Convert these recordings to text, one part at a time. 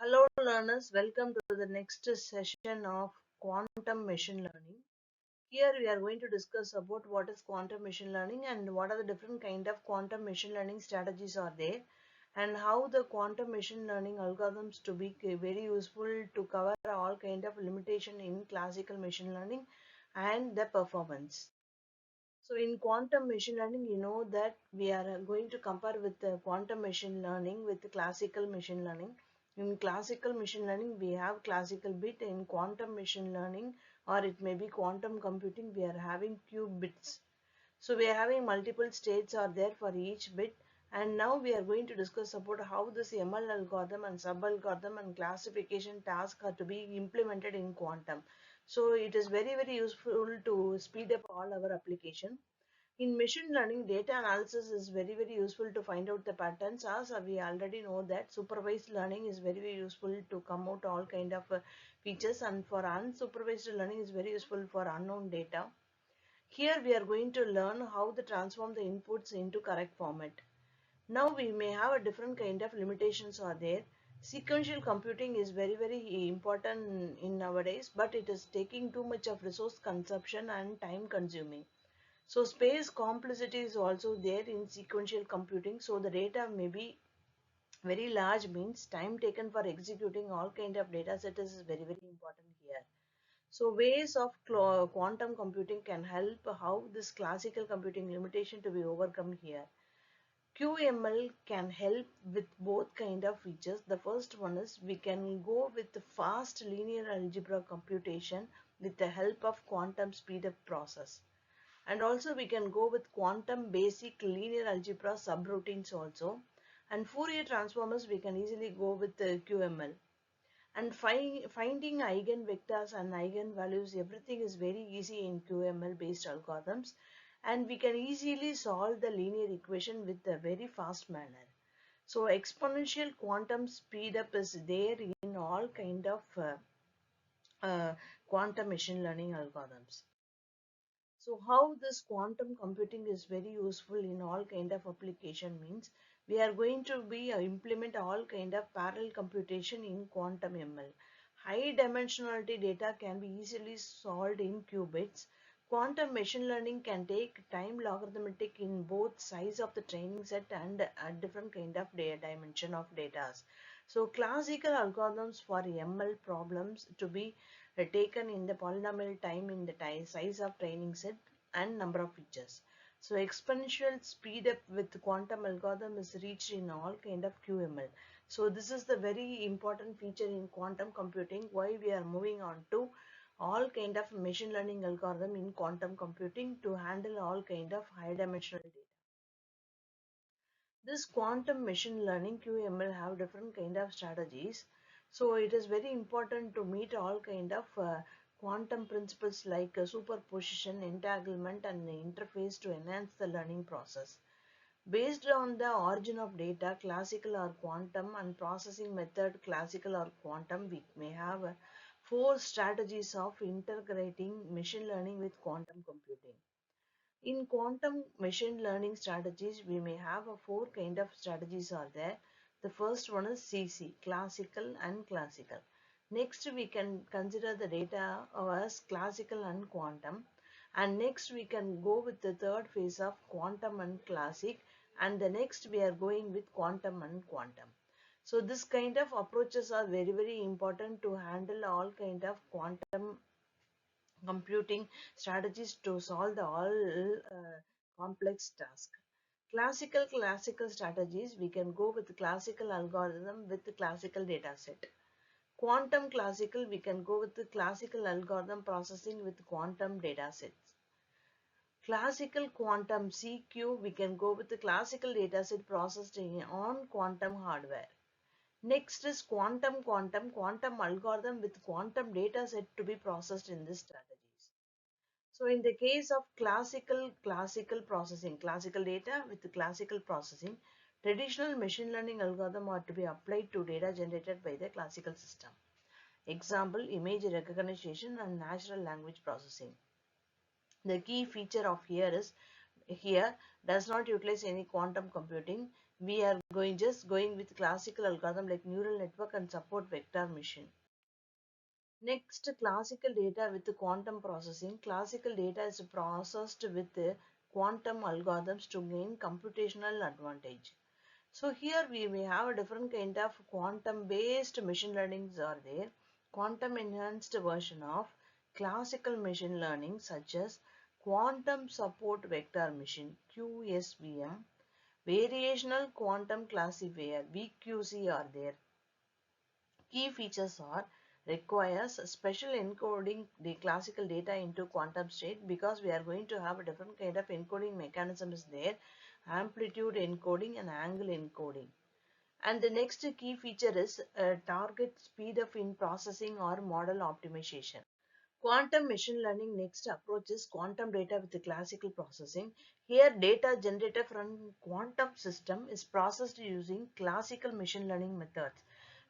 Hello learners, welcome to the next session of quantum machine learning. Here we are going to discuss about what is quantum machine learning and what are the different kind of quantum machine learning strategies are there, and how the quantum machine learning algorithms to be very useful to cover all kind of limitation in classical machine learning and the performance. So in quantum machine learning, you know that we are going to compare with the quantum machine learning with the classical machine learning. In classical machine learning, we have classical bit. In quantum machine learning, or it may be quantum computing, we are having qubits. So we are having multiple states are there for each bit. And now we are going to discuss about how this ML algorithm and sub algorithm and classification task are to be implemented in quantum. So it is very useful to speed up all our application. In machine learning, data analysis is very useful to find out the patterns. As we already know that supervised learning is very useful to come out all kind of features, and for unsupervised learning is very useful for unknown data. Here we are going to learn how to transform the inputs into correct format. Now we may have a different kind of limitations are there. Sequential computing is very important in nowadays, but it is taking too much of resource consumption and time consuming. So space complexity is also there in sequential computing. So the data may be very large, means time taken for executing all kind of data set is very important here. So ways of quantum computing can help how this classical computing limitation to be overcome here. QML can help with both kind of features. The first one is we can go with the fast linear algebra computation with the help of quantum speed up process. And also we can go with quantum basic linear algebra subroutines also. And Fourier transformers we can easily go with the QML. And finding eigenvectors and eigenvalues, everything is very easy in QML based algorithms, and we can easily solve the linear equation with a very fast manner. So exponential quantum speed up is there in all kind of quantum machine learning algorithms. So how this quantum computing is very useful in all kind of application means we are going to be implement all kind of parallel computation in quantum ML. High dimensionality data can be easily solved in qubits. Quantum machine learning can take time logarithmic in both size of the training set and a different kind of dimension of data. So classical algorithms for ML problems to be taken in the polynomial time in the size of training set and number of features. So exponential speed up with quantum algorithm is reached in all kind of QML. So this is the very important feature in quantum computing, why we are moving on to all kind of machine learning algorithm in quantum computing to handle all kind of high dimensional data. This quantum machine learning QML have different kind of strategies. So it is very important to meet all kind of quantum principles like superposition, entanglement and interface to enhance the learning process. Based on the origin of data, classical or quantum, and processing method, classical or quantum, we may have four strategies of integrating machine learning with quantum computing. In quantum machine learning strategies, we may have a four kind of strategies are there. The first one is CC, classical and classical. Next, we can consider the data as classical and quantum. And next, we can go with the third phase of quantum and classic. And the next, we are going with quantum and quantum. So this kind of approaches are very important to handle all kind of quantum computing strategies to solve the all complex task. Classical strategies, we can go with classical algorithm with the classical data set. Quantum classical, we can go with the classical algorithm processing with quantum data sets. Classical quantum CQ, we can go with the classical dataset processed on quantum hardware. Next is quantum algorithm with quantum dataset to be processed in this strategies. So in the case of classical processing, classical data with the classical processing, traditional machine learning algorithm are to be applied to data generated by the classical system. Example, image recognition and natural language processing. The key feature of here is here does not utilize any quantum computing. We are going with classical algorithm like neural network and support vector machine. Next, classical data with the quantum processing. Classical data is processed with the quantum algorithms to gain computational advantage. So here we may have a different kind of quantum based machine learnings are there. Quantum enhanced version of classical machine learning such as quantum support vector machine QSVM, variational quantum classifier VQC are there. Key features are requires special encoding the classical data into quantum state, because we are going to have a different kind of encoding mechanisms there, amplitude encoding and angle encoding. And the next key feature is target speed of in processing or model optimization. Quantum machine learning next approach is quantum data with the classical processing. Here data generated from quantum system is processed using classical machine learning methods.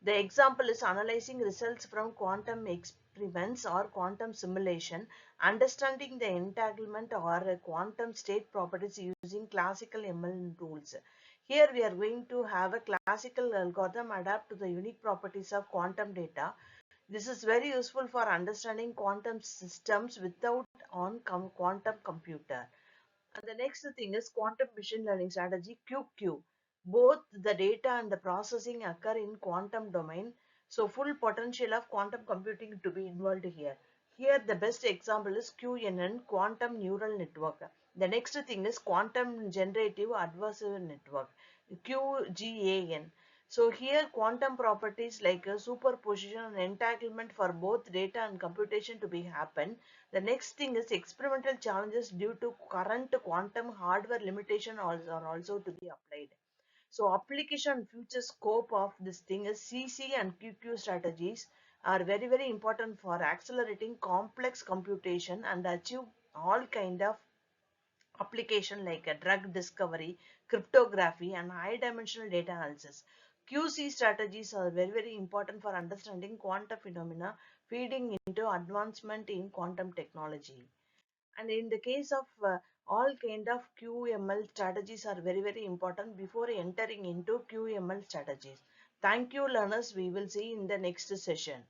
The example is analyzing results from quantum experiments or quantum simulation, understanding the entanglement or quantum state properties using classical ML tools. Here we are going to have a classical algorithm adapt to the unique properties of quantum data. This is very useful for understanding quantum systems without on quantum computer. And the next thing is quantum machine learning strategy QQ. Both the data and the processing occur in quantum domain. So full potential of quantum computing to be involved here. Here the best example is QNN, quantum neural network. The next thing is quantum generative adversarial network, QGAN. So here quantum properties like superposition and entanglement for both data and computation to be happen. The next thing is experimental challenges due to current quantum hardware limitation are also to be applied. So application future scope of this thing is CC and QQ strategies are very important for accelerating complex computation and achieve all kind of application like a drug discovery, cryptography, and high dimensional data analysis. QC strategies are very important for understanding quantum phenomena, feeding into advancement in quantum technology. And in the case of all kind of QML strategies are very important before entering into QML strategies. Thank you learners. We will see in the next session.